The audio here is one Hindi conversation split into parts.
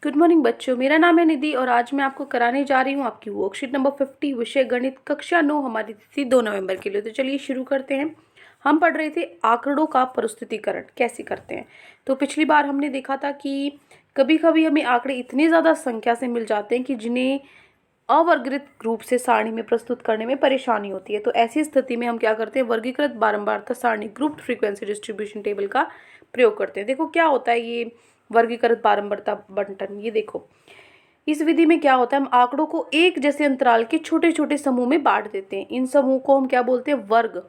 गुड मॉर्निंग बच्चों, मेरा नाम है निधि और आज मैं आपको कराने जा रही हूँ आपकी वर्कशीट नंबर 50 विषय गणित कक्षा 9। हमारी तिथि 2 नवंबर के लिए। तो चलिए शुरू करते हैं। हम पढ़ रहे थे आंकड़ों का प्रस्तुतिकरण कैसे करते हैं। तो पिछली बार हमने देखा था कि कभी कभी हमें आंकड़े इतनी ज़्यादा संख्या से मिल जाते हैं कि जिन्हें अवर्गीकृत रूप से सारणी में प्रस्तुत करने में परेशानी होती है। तो ऐसी स्थिति में हम क्या करते हैं, वर्गीकृत बारंबारता सारणी ग्रुप्ड फ्रीक्वेंसी डिस्ट्रीब्यूशन टेबल का प्रयोग करते हैं। देखो क्या होता है ये वर्गीकृत बारंबारता बंटन। ये देखो, इस विधि में क्या होता है, हम आंकड़ों को एक जैसे अंतराल के छोटे छोटे समूह में बांट देते हैं। इन समूह को हम क्या बोलते हैं, वर्ग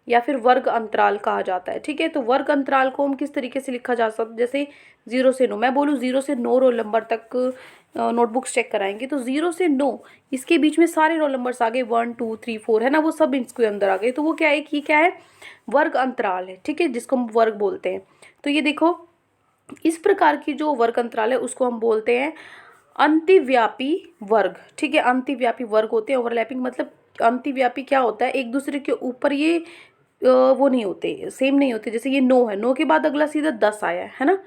या फिर वर्ग अंतराल कहा जाता है। ठीक है, तो वर्ग अंतराल को हम किस तरीके से लिखा जा सकता है, जैसे 0 से 9, मैं बोलूँ 0 से 9 रोल नंबर तक नोटबुक्स चेक कराएंगे तो 0 से 9 इसके बीच में सारे रोल नंबर्स आ गए, 1 2 3 4 है ना, वो सब इसके अंदर आ गए। तो वो क्या है कि क्या है, वर्ग अंतराल है। ठीक है, जिसको हम वर्ग बोलते हैं। तो ये देखो, इस प्रकार की जो वर्ग अंतराल है उसको हम बोलते हैं अंतिव्यापी वर्ग। ठीक है, अंतिव्यापी वर्ग होते हैं। ओवरलैपिंग मतलब अंतिव्यापी क्या होता है, एक दूसरे के ऊपर ये वो नहीं होते, सेम नहीं होते। जैसे ये 9 है, 9 के बाद अगला सीधा 10 आया है ना,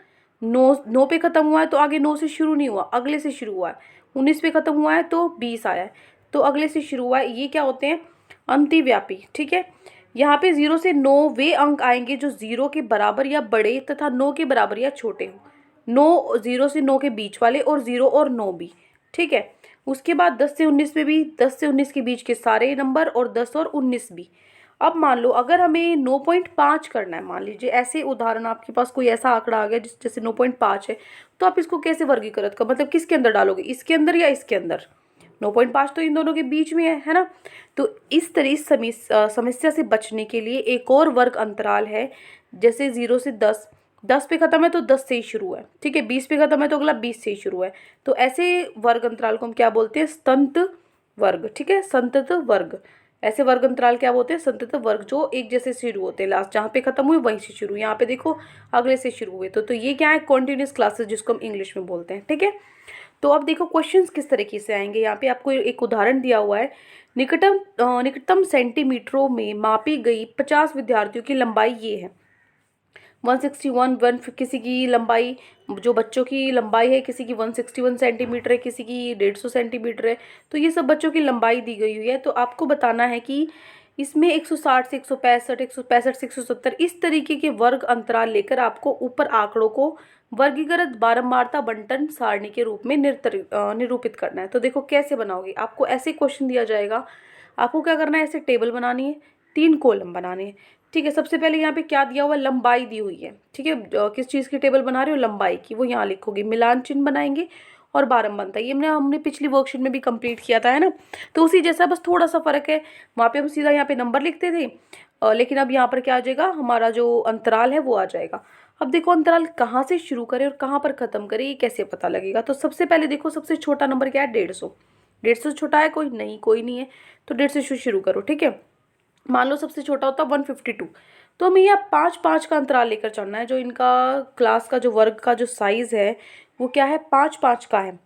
9 पे खत्म हुआ है तो आगे 9 से शुरू नहीं हुआ, अगले से शुरू हुआ है। 19 पे खत्म हुआ है तो 20 आया है तो अगले से शुरू हुआ है। ये क्या होते हैं, अंतिव्यापी। ठीक है, यहाँ पे 0 से 9 वे अंक आएंगे जो 0 के बराबर या बड़े तथा 9 के बराबर या छोटे हो। 9 0 से 9 के बीच वाले और 0 और 9 भी। ठीक है, उसके बाद 10 से 19 में भी 10 से 19 के बीच के सारे नंबर और 10 और 19 भी। अब मान लो अगर हमें 9.5 करना है, मान लीजिए ऐसे उदाहरण, आपके पास कोई ऐसा आंकड़ा आ गया जैसे 9.5 है, तो आप इसको कैसे वर्गीकृत कर, मतलब किसके अंदर डालोगे, इसके अंदर या इसके अंदर। 9.5 तो इन दोनों के बीच में है ना। तो इस तरह समस्या से बचने के लिए एक और वर्ग अंतराल है, जैसे 0 से 10, 10 पे खत्म है तो 10 से ही शुरू है। ठीक है, 20 पे खत्म है तो अगला 20 से ही शुरू है। तो ऐसे वर्ग अंतराल को हम क्या बोलते हैं, संत वर्ग। ठीक है, संतत वर्ग। ऐसे वर्ग अंतराल क्या बोलते हैं, संतत वर्ग, जो एक जैसे शुरू होते हैं, लास्ट जहाँ पे खत्म हुए वहीं से शुरू। यहाँ पे देखो अगले से शुरू हुए। तो ये क्या है, कॉन्टिन्यूस क्लासेस जिसको हम इंग्लिश में बोलते हैं। ठीक है, तो अब देखो क्वेश्चंस किस तरीके से आएंगे। यहाँ पे आपको एक उदाहरण दिया हुआ है, निकटतम सेंटीमीटरों में मापी गई 50 विद्यार्थियों की लंबाई ये है। 161 किसी की लंबाई, जो बच्चों की लंबाई है, किसी की 161 सेंटीमीटर है, किसी की 150 सेंटीमीटर है। तो ये सब बच्चों की लंबाई दी गई हुई है। तो आपको बताना है कि इसमें 160 से 165, 165 से 170 इस तरीके के वर्ग अंतराल लेकर आपको ऊपर आंकड़ों को वर्गीकृत बारंबारता बंटन सारणी के रूप में निरूपित करना है। तो देखो कैसे बनाओगे, आपको ऐसे क्वेश्चन दिया जाएगा, आपको क्या करना है, ऐसे टेबल बनानी है, 3 कॉलम बनाने हैं। ठीक है, सबसे पहले यहाँ पे क्या दिया हुआ है, लंबाई दी हुई है। ठीक है, किस चीज़ की टेबल बना रहे हो, लंबाई की, वो यहाँ लिखोगे, मिलान चिन्ह बनाएंगे और बारंबारता। ये हमने पिछली वर्कशीट में भी कंप्लीट किया था, है ना। तो उसी जैसा, बस थोड़ा सा फर्क है, वहाँ पे हम सीधा यहाँ पे नंबर लिखते थे, लेकिन अब यहाँ पर क्या आ जाएगा, हमारा जो अंतराल है वो आ जाएगा। अब देखो अंतराल कहाँ से शुरू करें और कहाँ पर खत्म करें, ये कैसे पता लगेगा। तो सबसे पहले देखो, सबसे छोटा नंबर क्या है, 150। 150 छोटा है कोई नहीं, कोई नहीं है, तो 150 से शुरू करो। ठीक है, मान लो सबसे छोटा होता 152, तो हमें यहाँ 5-5 का अंतराल लेकर चलना है। जो इनका क्लास का जो वर्ग का जो साइज है वो क्या है, 5-5 का है।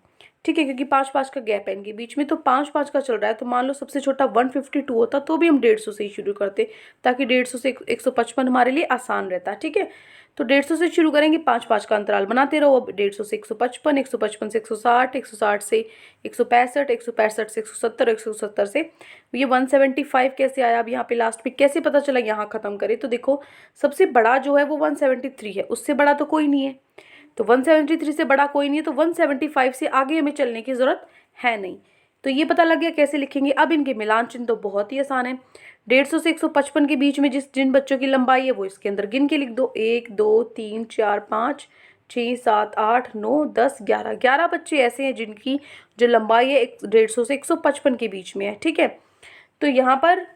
ठीक है, क्योंकि 5-5 का गैप है इनके बीच में, तो 5-5 का चल रहा है। तो मान लो सबसे छोटा 152 होता तो भी हम 150 से ही शुरू करते, ताकि 150 से 155 हमारे लिए आसान रहता। ठीक है, तो 150 से शुरू करेंगे, 5-5 का अंतराल बनाते रहो। अब 150 से 155, 155 से 160, 160 से 165, 165 से 170, 170 से ये 175 कैसे आया। अब यहाँ पे लास्ट में कैसे पता चला, यहाँ खत्म करें तो देखो सबसे बड़ा जो है वो 173 है, उससे बड़ा तो कोई नहीं है। तो 173 से बड़ा कोई नहीं है, तो 175 से आगे हमें चलने की जरूरत है नहीं। तो ये पता लग गया कैसे लिखेंगे। अब इनके मिलान चिन्ह तो बहुत ही आसान है। 150 से 155 के बीच में जिन बच्चों की लंबाई है वो इसके अंदर गिन के लिख दो, 1 2 3 4 5 6 7 8 9 10 11। 11 बच्चे ऐसे हैं जिनकी जो लंबाई है 150 से 155 के बीच में है। ठीक है, तो यहाँ पर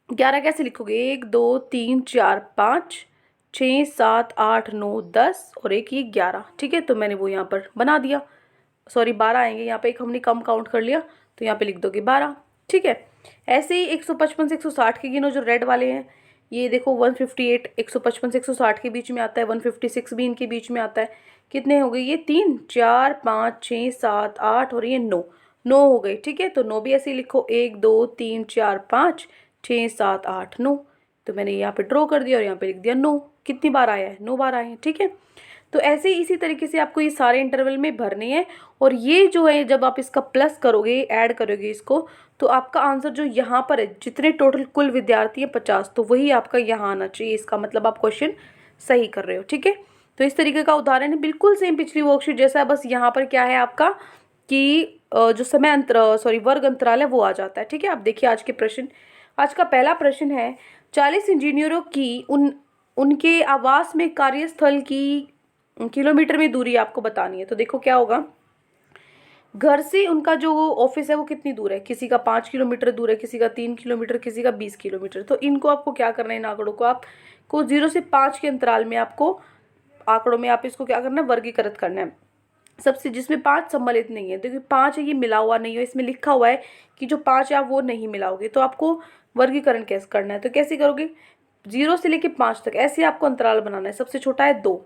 11 कैसे लिखोगे, 1 2 3 4 5 6 7 8 9 10 और एक ये 11। ठीक है, तो मैंने वो यहाँ पर बना दिया। सॉरी 12 आएंगे यहाँ पे, एक हमने कम काउंट कर लिया, तो यहाँ पे लिख दोगे 12। ठीक है, ऐसे ही 155 से 160 के गिनो, जो रेड वाले हैं। ये देखो 158 155 से 160 के बीच में आता है, 156 भी इनके बीच में आता है। कितने हो गए ये, 3 4 5 6 7 8 और ये 9 9 हो गए। ठीक है, तो 9 भी ऐसे ही लिखो, 1 2 3 4 5 6 7 8 9। तो मैंने यहाँ पे ड्रॉ कर दिया और यहाँ पे लिख दिया 9। कितनी बार आया है, 9 बार आए हैं। ठीक है, तो ऐसे ही इसी तरीके से आपको ये सारे इंटरवल में भरने हैं। और ये जो है जब आप इसका प्लस करोगे, ऐड करोगे इसको, तो आपका आंसर जो यहाँ पर है, जितने टोटल कुल विद्यार्थी है 50, तो वही आपका यहाँ आना चाहिए। इसका मतलब आप क्वेश्चन सही कर रहे हो। ठीक है, तो इस तरीके का उदाहरण है, बिल्कुल सेम पिछली वर्कशीट जैसा है, बस यहाँ पर क्या है आपका कि जो समय अंतर वर्ग अंतराल है वो आ जाता है। ठीक है, आप देखिए आज के प्रश्न। आज का पहला प्रश्न है, 40 इंजीनियरों की उनके आवास में कार्यस्थल की किलोमीटर में दूरी आपको बतानी है। तो देखो क्या होगा, घर से उनका जो ऑफिस है वो कितनी दूर है, किसी का 5 किलोमीटर दूर है, किसी का 3 किलोमीटर, किसी का 20 किलोमीटर। तो इनको आपको क्या करना है, इन आंकड़ों को आपको 0 से 5 के अंतराल में आपको आंकड़ों में आप इसको क्या करना है, वर्गीकृत करना है। सबसे जिसमें 5 सम्मिलित नहीं है, देखिए 5 है ये मिला हुआ नहीं है, इसमें लिखा हुआ है कि जो 5 है आप वो नहीं मिलाओगे, तो आपको वर्गीकरण कैसे करना है, तो कैसे करोगे, 0 से लेके 5 तक ऐसे आपको अंतराल बनाना है। सबसे छोटा है 2,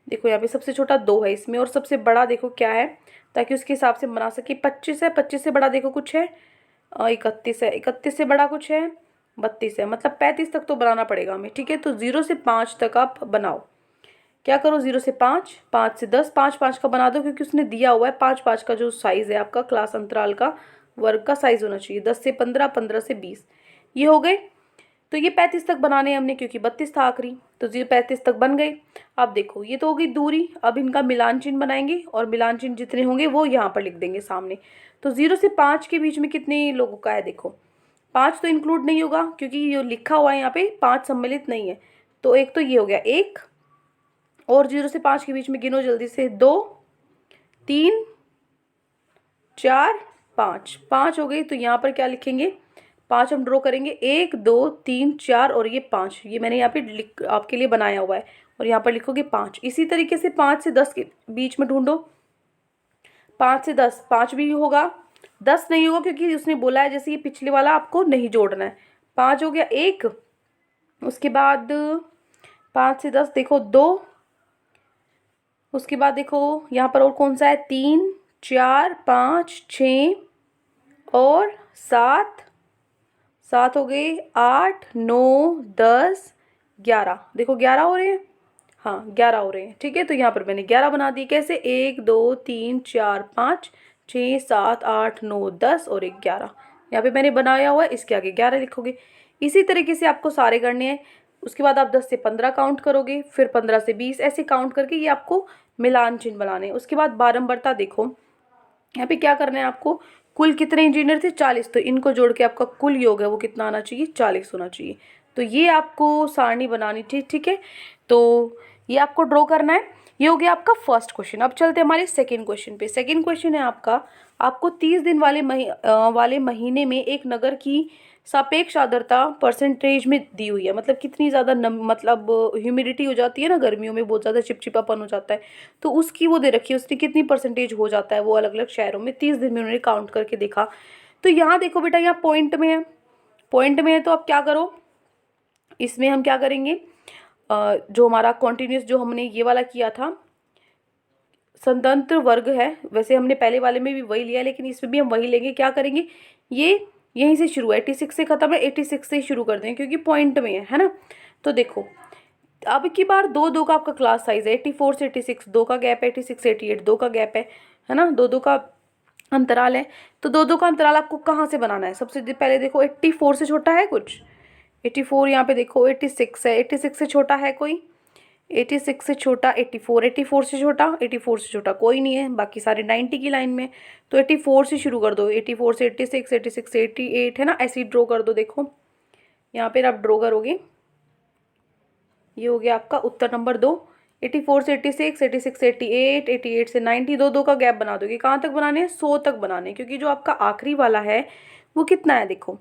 देखो यहाँ पे सबसे छोटा 2 है इसमें, और सबसे बड़ा देखो क्या है, ताकि उसके हिसाब से बना सके। 25 है, 25 से बड़ा देखो कुछ है 31 है, 31 से बड़ा कुछ है 32 है, मतलब 35 तक तो बनाना पड़ेगा हमें। ठीक है, तो 0 से 5 तक आप बनाओ। क्या करो, 0 से 5, 5 से 10, 5 5 का बना दो, क्योंकि उसने दिया हुआ है 5 5 का जो साइज है आपका क्लास अंतराल का वर्ग का साइज होना चाहिए। 10 से 15, 15 से 20, ये हो गए। तो ये 35 तक बनाने हैं हमने, क्योंकि 32 था आखिरी, तो 35 तक बन गए। अब देखो ये तो हो गई दूरी, अब इनका मिलान चिन्ह बनाएंगे, और मिलान चिन्ह जितने होंगे वो यहाँ पर लिख देंगे सामने। तो 0 से 5 के बीच में कितने लोगों का है, देखो 5 तो इंक्लूड नहीं होगा, क्योंकि ये लिखा हुआ है यहाँ पे 5 सम्मिलित नहीं है। तो एक तो ये हो गया 1, और 0 से 5 के बीच में गिनो जल्दी से, 2 3 4 5, 5 हो गई। तो यहाँ पर क्या लिखेंगे, 5 हम ड्रॉ करेंगे, 1 2 3 4 और ये 5, ये मैंने यहाँ पे आपके लिए बनाया हुआ है, और यहाँ पर लिखोगे 5। इसी तरीके से 5 से 10 के बीच में ढूंढो, 5 से 10, 5 भी होगा, 10 नहीं होगा, क्योंकि उसने बोला है जैसे ये पिछले वाला आपको नहीं जोड़ना है। 5 हो गया 1, उसके बाद 5 से 10 देखो 2, उसके बाद देखो यहाँ पर और कौन सा है, 3 4 5 6 और 7, 7 हो गए, 8 9 10 11, देखो 11 हो रहे हैं, हाँ 11 हो रहे हैं। ठीक है, तो यहाँ पर मैंने 11 बना दिए। कैसे, 1 2 3 4 5 6 7 8 9 10 और 1 11, यहाँ पे मैंने बनाया हुआ है, इसके आगे 11 लिखोगे। इसी तरीके से आपको सारे करने हैं। उसके बाद आप 10 से 15 काउंट करोगे, फिर 15 से 20, ऐसे काउंट करके ये आपको मिलान चिन्ह बनाने हैं। उसके बाद बारंबारता देखो, यहाँ पे क्या करना है आपको, कुल कितने इंजीनियर थे, 40, तो इनको जोड़ के आपका कुल योग है वो कितना आना चाहिए, 40 होना चाहिए। तो ये आपको सारणी बनानी थी। ठीक है, तो ये आपको ड्रॉ करना है। ये हो गया आपका फर्स्ट क्वेश्चन। अब चलते हैं हमारे सेकंड क्वेश्चन पे। सेकंड क्वेश्चन है आपको 30 दिन वाले महीने में एक नगर की सापेक्ष आर्द्रता परसेंटेज में दी हुई है, मतलब कितनी ज़्यादा मतलब ह्यूमिडिटी हो जाती है ना गर्मियों में, बहुत ज़्यादा चिपचिपापन हो जाता है, तो उसकी वो दे रखी है, उसकी कितनी परसेंटेज हो जाता है वो अलग अलग शहरों में 30 दिन में उन्होंने काउंट करके देखा। तो यहाँ देखो बेटा, यहाँ पॉइंट में है, पॉइंट में है, तो आप क्या करो, इसमें हम क्या करेंगे, जो हमारा कॉन्टिन्यूस जो हमने ये वाला किया था स्वतंत्र वर्ग है, वैसे हमने पहले वाले में भी वही लिया, लेकिन इसमें भी हम वही लेंगे। क्या करेंगे, ये यहीं से शुरू है, 86 से खत्म है, 86 से ही शुरू कर दें, क्योंकि पॉइंट में है ना। तो देखो अब की बार 2 2 का आपका क्लास साइज है, 84 से 86 2 का गैप है, 86 से 88 2 का गैप है ना, 2 2 का अंतराल है। तो 2 2 का अंतराल आपको कहाँ से बनाना है, सबसे पहले देखो 84 से छोटा है कुछ, 84 यहाँ पे देखो 86 है, 86 से छोटा है कोई, 86 से छोटा 84, 84 से छोटा, 84 से छोटा कोई नहीं है, बाकी सारे 90 की लाइन में। तो 84 से शुरू कर दो, 84 से 86, 86 से 88 है ना, ऐसे ही ड्रॉ कर दो। देखो यहाँ पर आप ड्रॉ करोगे, ये हो गया आपका उत्तर नंबर 2। 84 से 86, 86 से 88, 88 से 90, 2 2 का गैप बना दोगे। कहाँ तक बनाने हैं, 100 तक बनाने, क्योंकि जो आपका आखिरी वाला है वो कितना है, देखो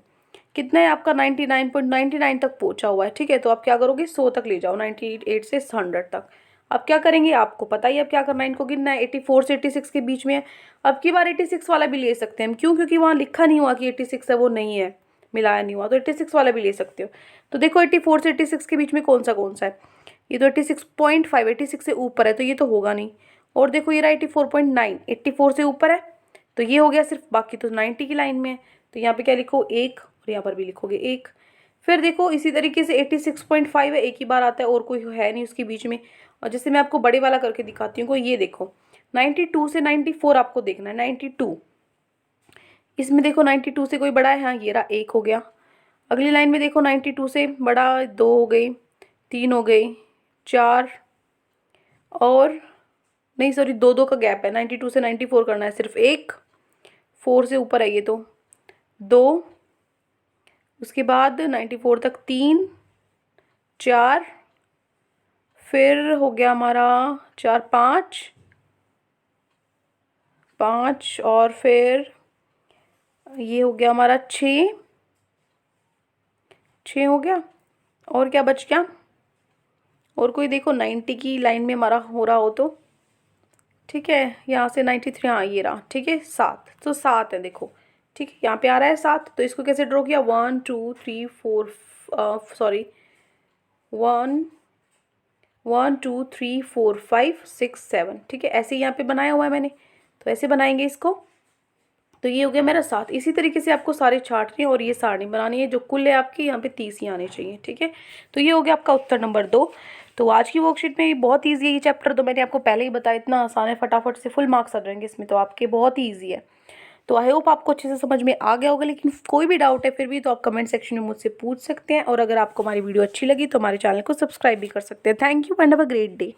कितना है आपका 99.99 तक पहुंचा हुआ है। ठीक है, तो आप क्या करोगे, 100 तक ले जाओ, 98 से 100 तक। अब क्या करेंगे, आपको पता ही अब क्या करना है, इनको गिनना है। 84 से 86 के बीच में है, अब की बार 86 वाला भी ले सकते हैं हम, क्यों, क्योंकि वहाँ लिखा नहीं हुआ कि 86 है, वो नहीं है, मिलाया नहीं हुआ, तो 86 वाला भी ले सकते हो। तो देखो 84 से 86 के बीच में कौन सा है, ये तो 86.5, 86 से ऊपर है, तो ये तो होगा नहीं। और देखो ये रहा 84.9, 84 से ऊपर है, तो ये हो गया सिर्फ, बाकी तो 90 की लाइन में है। तो यहाँ पे क्या लिखो, 1, और यहाँ पर भी लिखोगे 1। फिर देखो इसी तरीके से 86.5 है, एक ही बार आता है और कोई है नहीं उसके बीच में। और जैसे मैं आपको बड़े वाला करके दिखाती हूँ, कोई ये देखो 92 से 94 आपको देखना है। 92 इसमें देखो 92 से कोई बड़ा है, हाँ ये रहा, एक हो गया। अगली लाइन में देखो 92 से बड़ा दो हो गई, तीन हो गई, चार, और नहीं सॉरी दो दो का गैप है, 92 से 94 करना है सिर्फ एक, 4 से ऊपर है ये तो दो, उसके बाद 94 तक तीन, चार, फिर हो गया हमारा चार, पाँच, पाँच, और फिर ये हो गया हमारा छः, छः हो गया। और क्या बच गया, और कोई देखो 90 की लाइन में हमारा हो रहा हो तो ठीक है, यहाँ से 93, हाँ ये रहा, ठीक है, सात, तो सात है देखो, ठीक है, यहाँ पे आ रहा है सात। तो इसको कैसे ड्रॉ किया, 1 2 3 4 सॉरी 1 1 2 3 4 5 6 7, ठीक है, ऐसे ही यहाँ पे बनाया हुआ है मैंने, तो ऐसे बनाएंगे इसको। तो ये हो गया मेरा सात। इसी तरीके से आपको सारे छाटने और ये सारणी बनानी है, जो कुल है आपकी यहाँ पे 30 ही आने चाहिए, ठीक है। तो ये हो गया आपका उत्तर नंबर 2। तो आज की वर्कशीट में ये बहुत ईजी है ये चैप्टर, तो मैंने आपको पहले ही बताया, इतना आसान है, फटाफट से फुल मार्क्स आ जाएंगे इसमें, तो आपके बहुत ही ईजी है। तो आई होप आपको अच्छे से समझ में आ गया होगा, लेकिन कोई भी डाउट है फिर भी तो आप कमेंट सेक्शन में मुझसे पूछ सकते हैं। और अगर आपको हमारी वीडियो अच्छी लगी तो हमारे चैनल को सब्सक्राइब भी कर सकते हैं। Thank you and have a great day.